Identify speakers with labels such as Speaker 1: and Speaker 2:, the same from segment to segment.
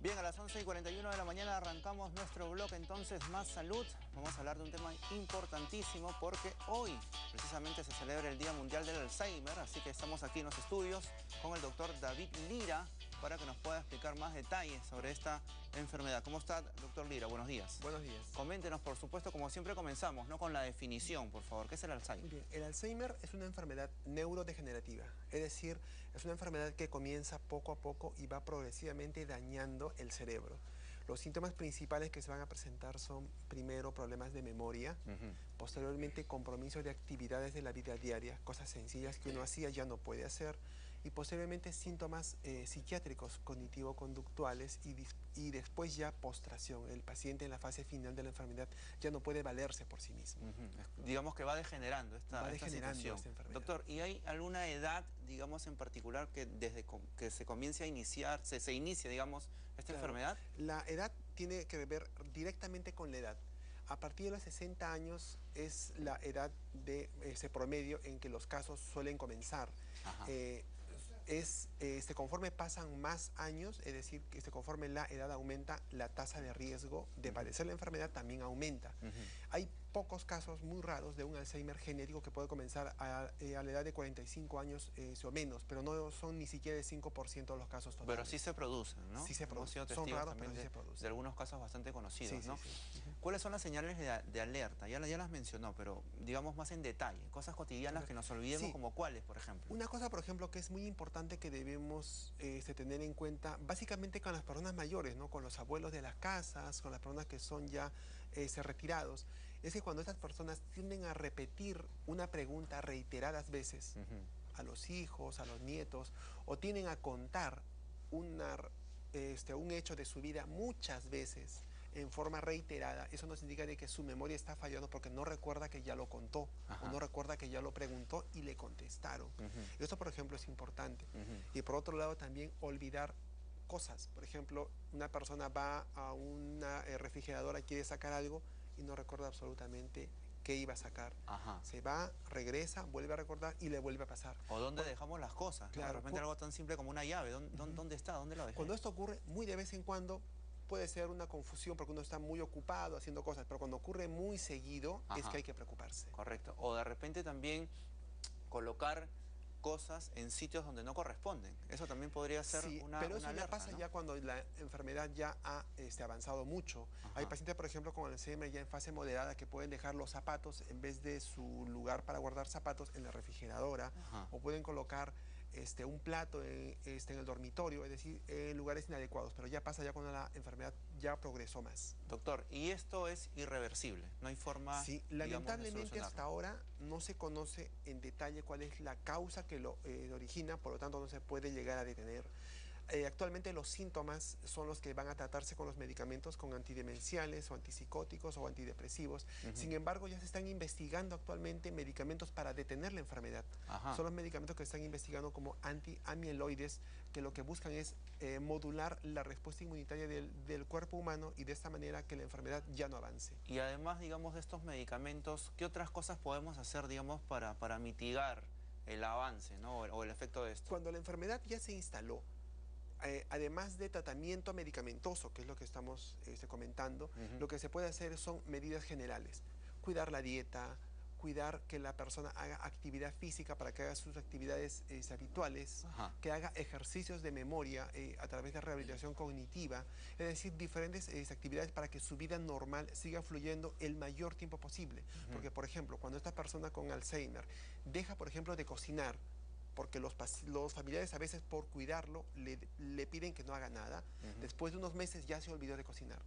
Speaker 1: Bien, a las 11:41 de la mañana arrancamos nuestro blog entonces Más Salud. Vamos a hablar de un tema importantísimo porque hoy precisamente se celebra el Día Mundial del Alzheimer, así que estamos aquí en los estudios con el doctor David Lira para que nos pueda explicar más detalles sobre esta enfermedad. ¿Cómo está, doctor Lira? Buenos días.
Speaker 2: Buenos días.
Speaker 1: Coméntenos, por supuesto, como siempre comenzamos, ¿no? Con la definición, por favor. ¿Qué es el Alzheimer?
Speaker 2: Bien, el Alzheimer es una enfermedad neurodegenerativa, es decir, es una enfermedad que comienza poco a poco y va progresivamente dañando el cerebro. Los síntomas principales que se van a presentar son, primero, problemas de memoria, posteriormente, compromiso de actividades de la vida diaria, cosas sencillas que uno hacía ya no puede hacer, y posteriormente síntomas psiquiátricos, cognitivo-conductuales y después ya postración. El paciente en la fase final de la enfermedad ya no puede valerse por sí mismo.
Speaker 1: Digamos que va degenerando esta situación.
Speaker 2: Esta enfermedad.
Speaker 1: Doctor, ¿y hay alguna edad, digamos, en particular que desde que se comience a iniciar, se inicia, digamos, esta enfermedad?
Speaker 2: La edad tiene que ver directamente con la edad. A partir de los 60 años es la edad de ese promedio en que los casos suelen comenzar. Conforme pasan más años, es decir, que conforme la edad aumenta, la tasa de riesgo de padecer la enfermedad también aumenta. Hay pocos casos muy raros de un Alzheimer genético que puede comenzar a la edad de 45 años o menos, pero no son ni siquiera el 5% de los casos totales.
Speaker 1: Pero sí se producen, ¿no?
Speaker 2: Sí se producen.
Speaker 1: Son
Speaker 2: Raros, pero sí se producen.
Speaker 1: De algunos casos bastante conocidos, ¿no?
Speaker 2: Sí.
Speaker 1: ¿Cuáles son las señales de alerta? Ya las mencionó, pero digamos más en detalle. Cosas cotidianas que nos olvidemos, como cuáles, por ejemplo.
Speaker 2: Una cosa, por ejemplo, que es muy importante que debemos tener en cuenta, básicamente con las personas mayores, ¿no? Con los abuelos de las casas, con las personas que son ya retirados, es que cuando estas personas tienden a repetir una pregunta reiteradas veces a los hijos, a los nietos, o tienden a contar un hecho de su vida muchas veces en forma reiterada, eso nos indica de que su memoria está fallando porque no recuerda que ya lo contó, o no recuerda que ya lo preguntó y le contestaron. Esto, por ejemplo, es importante. Y por otro lado, también olvidar cosas. Por ejemplo, una persona va a una refrigeradora, quiere sacar algo y no recuerda absolutamente qué iba a sacar. Se va, regresa, vuelve a recordar y le vuelve a pasar.
Speaker 1: O dónde dejamos las cosas.
Speaker 2: Claro,
Speaker 1: de repente algo tan simple como una llave. ¿Dónde está? ¿Dónde la dejé?
Speaker 2: Cuando esto ocurre, muy de vez en cuando, puede ser una confusión porque uno está muy ocupado haciendo cosas, pero cuando ocurre muy seguido es que hay que preocuparse.
Speaker 1: Correcto. O de repente también colocar cosas en sitios donde no corresponden. Eso también podría ser una
Speaker 2: pero eso
Speaker 1: alerta,
Speaker 2: ya pasa, ¿no? Ya cuando la enfermedad ya ha avanzado mucho. Hay pacientes, por ejemplo, con Alzheimer ya en fase moderada que pueden dejar los zapatos en vez de su lugar para guardar zapatos en la refrigeradora, o pueden colocar un plato en el dormitorio, es decir, en lugares inadecuados, pero ya pasa ya cuando la enfermedad ya progresó más.
Speaker 1: Doctor, ¿y esto es irreversible? ¿No hay forma,
Speaker 2: Sí, lamentablemente hasta ahora no se conoce en detalle cuál es la causa que lo origina, por lo tanto no se puede llegar a detener. Actualmente los síntomas son los que van a tratarse con los medicamentos, con antidemenciales o antipsicóticos o antidepresivos. Sin embargo, ya se están investigando actualmente medicamentos para detener la enfermedad. Son los medicamentos que se están investigando como antiamieloides, que lo que buscan es modular la respuesta inmunitaria del cuerpo humano y de esta manera que la enfermedad ya no avance.
Speaker 1: Y además, digamos, de estos medicamentos, ¿qué otras cosas podemos hacer, digamos, para mitigar el avance, ¿no? o el efecto de esto?
Speaker 2: Cuando la enfermedad ya se instaló, además de tratamiento medicamentoso, que es lo que estamos comentando, lo que se puede hacer son medidas generales. Cuidar la dieta, cuidar que la persona haga actividad física para que haga sus actividades habituales, que haga ejercicios de memoria a través de rehabilitación cognitiva, es decir, diferentes actividades para que su vida normal siga fluyendo el mayor tiempo posible. Porque, por ejemplo, cuando esta persona con Alzheimer deja, por ejemplo, de cocinar, porque los familiares a veces por cuidarlo le piden que no haga nada, después de unos meses ya se olvidó de cocinar.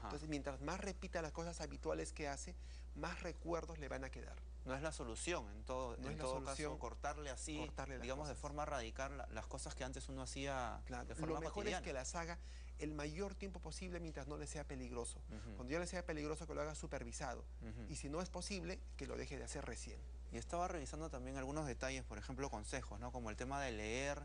Speaker 2: Entonces, mientras más repita las cosas habituales que hace, más recuerdos le van a quedar.
Speaker 1: No es la solución, en todo caso, cortarle así, digamos, de forma radical las cosas que antes uno hacía de forma cotidiana.
Speaker 2: Lo mejor es que las haga el mayor tiempo posible mientras no le sea peligroso. Cuando ya le sea peligroso, que lo haga supervisado. Y si no es posible, que lo deje de hacer recién.
Speaker 1: Y estaba revisando también algunos detalles, por ejemplo, consejos, ¿no? Como el tema de leer,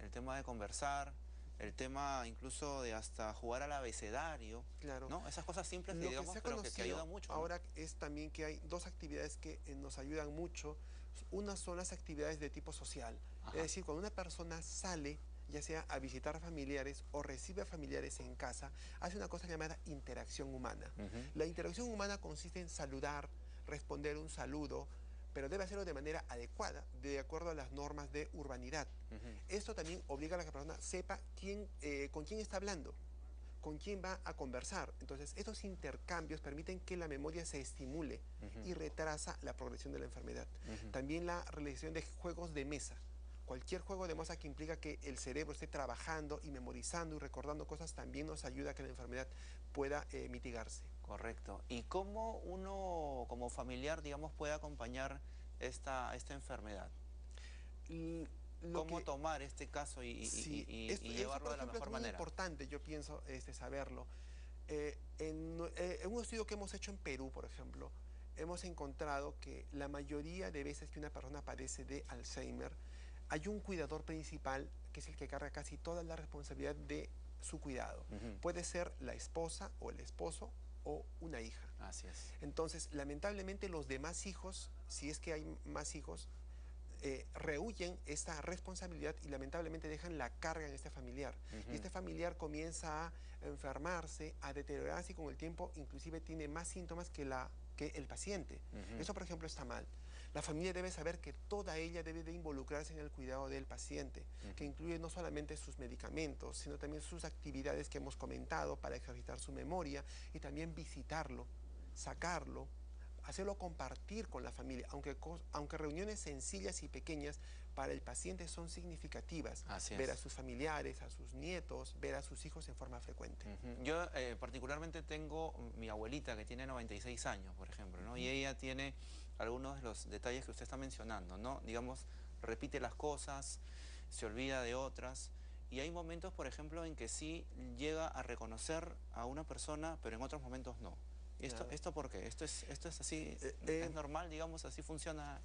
Speaker 1: el tema de conversar, el tema incluso de hasta jugar al abecedario, ¿no? Esas cosas simples que, digamos, pero que ayudan mucho, ¿no?
Speaker 2: Ahora es también que hay dos actividades que nos ayudan mucho. Una son las actividades de tipo social. Es decir, cuando una persona sale ya sea a visitar familiares o recibe a familiares en casa, hace una cosa llamada interacción humana. La interacción humana consiste en saludar, responder un saludo, pero debe hacerlo de manera adecuada, de acuerdo a las normas de urbanidad. Esto también obliga a que la persona sepa con quién está hablando, con quién va a conversar. Entonces, estos intercambios permiten que la memoria se estimule y retrasa la progresión de la enfermedad. También la realización de juegos de mesa. Cualquier juego de mesa que implica que el cerebro esté trabajando y memorizando y recordando cosas también nos ayuda a que la enfermedad pueda mitigarse.
Speaker 1: Correcto. ¿Y cómo uno como familiar, digamos, puede acompañar esta enfermedad? ¿Cómo tomar este caso
Speaker 2: Sí,
Speaker 1: y llevarlo de la mejor
Speaker 2: es muy
Speaker 1: manera?
Speaker 2: importante, yo pienso, saberlo. En un estudio que hemos hecho en Perú, por ejemplo, hemos encontrado que la mayoría de veces que una persona padece de Alzheimer, hay un cuidador principal que es el que carga casi toda la responsabilidad de su cuidado. Puede ser la esposa o el esposo o una hija.
Speaker 1: Así es.
Speaker 2: Entonces, lamentablemente los demás hijos, si es que hay más hijos, rehuyen esta responsabilidad y lamentablemente dejan la carga en este familiar. Y este familiar comienza a enfermarse, a deteriorarse y con el tiempo inclusive tiene más síntomas que el paciente. Eso, por ejemplo, está mal. La familia debe saber que toda ella debe de involucrarse en el cuidado del paciente, que incluye no solamente sus medicamentos, sino también sus actividades que hemos comentado para ejercitar su memoria y también visitarlo, sacarlo, hacerlo compartir con la familia, aunque reuniones sencillas y pequeñas para el paciente son significativas. Ver a sus familiares, a sus nietos, ver a sus hijos en forma frecuente.
Speaker 1: Yo particularmente tengo mi abuelita que tiene 96 años, por ejemplo, ¿no? Y ella tiene algunos de los detalles que usted está mencionando, ¿no? Digamos, repite las cosas, se olvida de otras. Y hay momentos, por ejemplo, en que sí llega a reconocer a una persona, pero en otros momentos no. ¿Esto por qué? ¿Esto es así? ¿Es normal, digamos, así funciona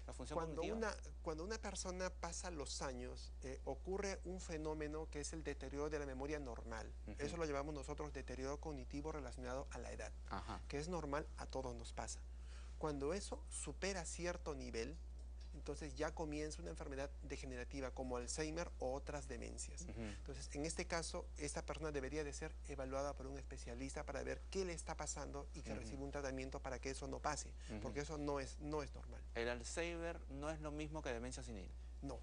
Speaker 1: la función cognitiva?
Speaker 2: Cuando una persona pasa los años, ocurre un fenómeno que es el deterioro de la memoria normal. Eso lo llamamos nosotros deterioro cognitivo relacionado a la edad, que es normal, a todos nos pasa. Cuando eso supera cierto nivel, entonces ya comienza una enfermedad degenerativa como Alzheimer o otras demencias. Entonces, en este caso, esta persona debería de ser evaluada por un especialista para ver qué le está pasando y que reciba un tratamiento para que eso no pase, porque eso no es normal.
Speaker 1: ¿El Alzheimer no es lo mismo que demencia senil?
Speaker 2: No.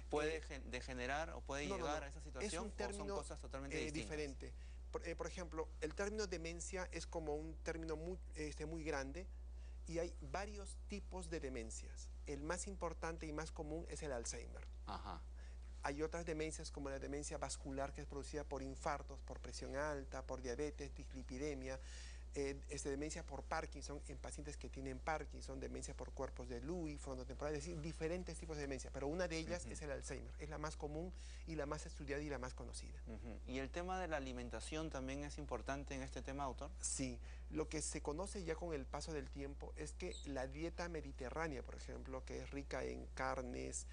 Speaker 1: ¿Puede degenerar o puede llegar a esa situación?
Speaker 2: Es un término
Speaker 1: ¿O son cosas totalmente distintas?
Speaker 2: diferente. Por ejemplo, el término demencia es como un término muy grande y hay varios tipos de demencias. El más importante y más común es el Alzheimer. Hay otras demencias como la demencia vascular que es producida por infartos, por presión alta, por diabetes, dislipidemia, demencia por Parkinson en pacientes que tienen Parkinson, demencia por cuerpos de Lewy, frontotemporal, es decir, diferentes tipos de demencia, pero una de ellas es el Alzheimer, es la más común y la más estudiada y la más conocida.
Speaker 1: ¿Y el tema de la alimentación también es importante en este tema, doctor?
Speaker 2: Sí, lo que se conoce ya con el paso del tiempo es que la dieta mediterránea, por ejemplo, que es rica en carnes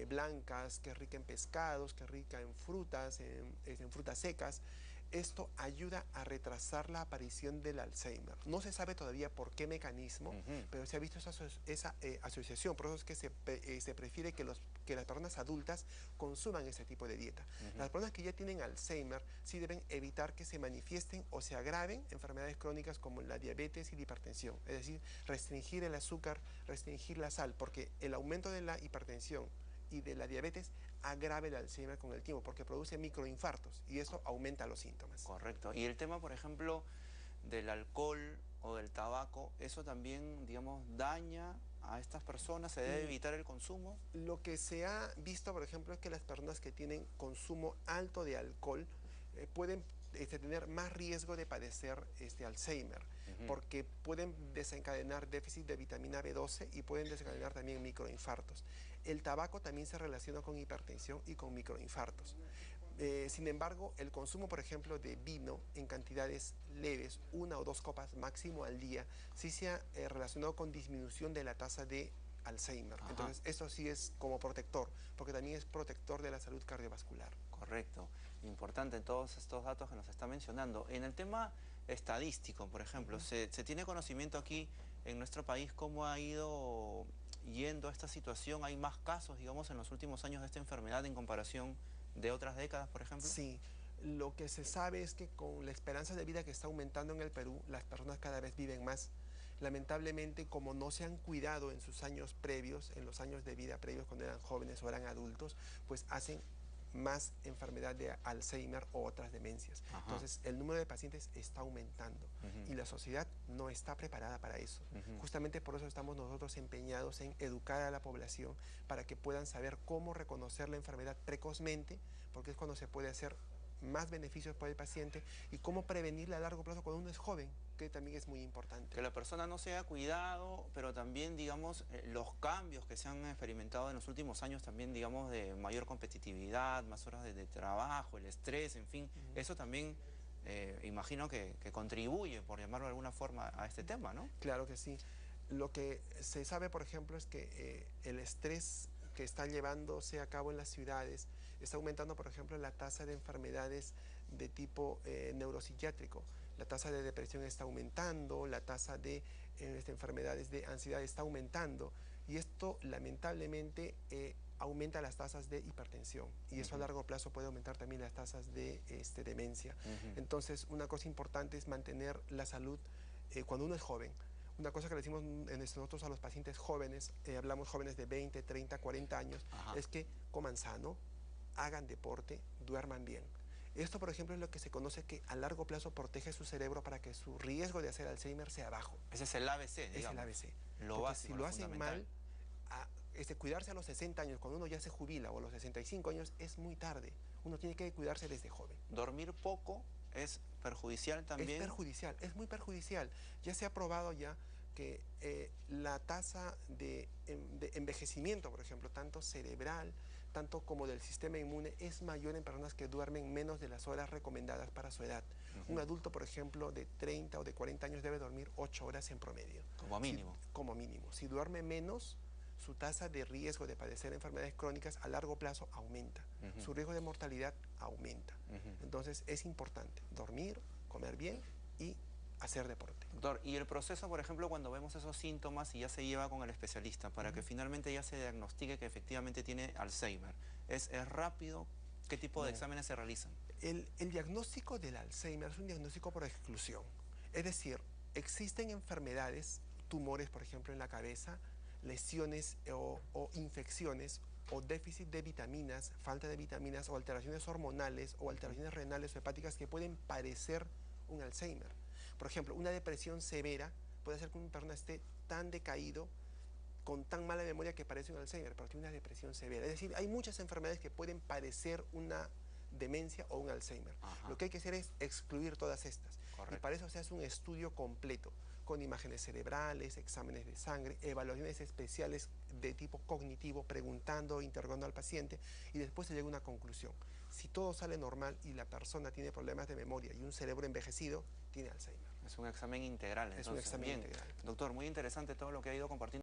Speaker 2: blancas, que es rica en pescados, que es rica en frutas, en frutas secas, esto ayuda a retrasar la aparición del Alzheimer. No se sabe todavía por qué mecanismo, pero se ha visto esa asociación. Por eso es que se prefiere que las personas adultas consuman ese tipo de dieta. Las personas que ya tienen Alzheimer sí deben evitar que se manifiesten o se agraven enfermedades crónicas como la diabetes y la hipertensión. Es decir, restringir el azúcar, restringir la sal, porque el aumento de la hipertensión y de la diabetes agrava el Alzheimer con el tiempo, porque produce microinfartos y eso aumenta los síntomas.
Speaker 1: Correcto. Y el tema, por ejemplo, del alcohol o del tabaco, ¿eso también, digamos, daña a estas personas? ¿Se debe evitar el consumo?
Speaker 2: Lo que se ha visto, por ejemplo, es que las personas que tienen consumo alto de alcohol pueden tener más riesgo de padecer Alzheimer, porque pueden desencadenar déficit de vitamina B12 y pueden desencadenar también microinfartos. El tabaco también se relaciona con hipertensión y con microinfartos. Sin embargo, el consumo, por ejemplo, de vino en cantidades leves, 1 o 2 copas máximo al día, sí se ha relacionado con disminución de la tasa de Alzheimer. Entonces, eso sí es como protector, porque también es protector de la salud cardiovascular.
Speaker 1: Correcto. Importante todos estos datos que nos está mencionando. En el tema estadístico, por ejemplo, ¿se tiene conocimiento aquí en nuestro país cómo ha ido yendo esta situación? ¿Hay más casos, digamos, en los últimos años de esta enfermedad en comparación de otras décadas, por ejemplo?
Speaker 2: Sí, lo que se sabe es que con la esperanza de vida que está aumentando en el Perú, las personas cada vez viven más. Lamentablemente, como no se han cuidado en sus años previos, en los años de vida previos cuando eran jóvenes o eran adultos, pues hacen más enfermedad de Alzheimer o otras demencias.
Speaker 1: Ajá.
Speaker 2: Entonces, el número de pacientes está aumentando y la sociedad no está preparada para eso. Justamente por eso estamos nosotros empeñados en educar a la población para que puedan saber cómo reconocer la enfermedad precozmente, porque es cuando se puede hacer más beneficios para el paciente, y cómo prevenirla a largo plazo cuando uno es joven, que también es muy importante.
Speaker 1: Que la persona no se haya cuidado, pero también, digamos, los cambios que se han experimentado en los últimos años también, digamos, de mayor competitividad, más horas de trabajo, el estrés, en fin, eso también imagino que contribuye, por llamarlo de alguna forma, a este tema, ¿no?
Speaker 2: Claro que sí. Lo que se sabe, por ejemplo, es que el estrés que está llevándose a cabo en las ciudades está aumentando, por ejemplo, la tasa de enfermedades de tipo neuropsiquiátrico. La tasa de depresión está aumentando, la tasa de enfermedades de ansiedad está aumentando, y esto lamentablemente aumenta las tasas de hipertensión, y eso a largo plazo puede aumentar también las tasas de demencia. Entonces, una cosa importante es mantener la salud cuando uno es joven. Una cosa que le decimos nosotros a los pacientes jóvenes, hablamos jóvenes de 20, 30, 40 años, es que coman sano, hagan deporte, duerman bien. Esto, por ejemplo, es lo que se conoce que a largo plazo protege su cerebro para que su riesgo de hacer Alzheimer sea bajo.
Speaker 1: Ese es el ABC, digamos.
Speaker 2: Es el ABC.
Speaker 1: Lo básico,
Speaker 2: si lo hacen mal, cuidarse a los 60 años, cuando uno ya se jubila, o a los 65 años, es muy tarde. Uno tiene que cuidarse desde joven.
Speaker 1: Dormir poco es perjudicial también.
Speaker 2: Es perjudicial, es muy perjudicial. Ya se ha probado ya que la tasa de envejecimiento, por ejemplo, tanto cerebral, tanto como del sistema inmune, es mayor en personas que duermen menos de las horas recomendadas para su edad. Un adulto, por ejemplo, de 30 o de 40 años debe dormir 8 horas en promedio.
Speaker 1: Como mínimo.
Speaker 2: Como mínimo. Si duerme menos, su tasa de riesgo de padecer enfermedades crónicas a largo plazo aumenta. Su riesgo de mortalidad aumenta. Entonces, es importante dormir, comer bien y hacer deporte.
Speaker 1: Doctor, y el proceso, por ejemplo, cuando vemos esos síntomas y ya se lleva con el especialista para que finalmente ya se diagnostique que efectivamente tiene Alzheimer, ¿es rápido? ¿Qué tipo de exámenes se realizan?
Speaker 2: El diagnóstico del Alzheimer es un diagnóstico por exclusión. Es decir, existen enfermedades, tumores, por ejemplo, en la cabeza, lesiones o infecciones, o déficit de vitaminas, falta de vitaminas, o alteraciones hormonales, o alteraciones renales o hepáticas que pueden parecer un Alzheimer. Por ejemplo, una depresión severa puede hacer que una persona esté tan decaído, con tan mala memoria, que parece un Alzheimer, pero tiene una depresión severa. Es decir, hay muchas enfermedades que pueden parecer una demencia o un Alzheimer. Lo que hay que hacer es excluir todas estas.
Speaker 1: Correcto.
Speaker 2: Y para eso se hace un estudio completo, con imágenes cerebrales, exámenes de sangre, evaluaciones especiales de tipo cognitivo, preguntando, interrogando al paciente, y después se llega a una conclusión. Si todo sale normal y la persona tiene problemas de memoria y un cerebro envejecido, tiene Alzheimer.
Speaker 1: Es un examen integral. Entonces,
Speaker 2: es un examen integral.
Speaker 1: Doctor, muy interesante todo lo que ha ido compartiendo.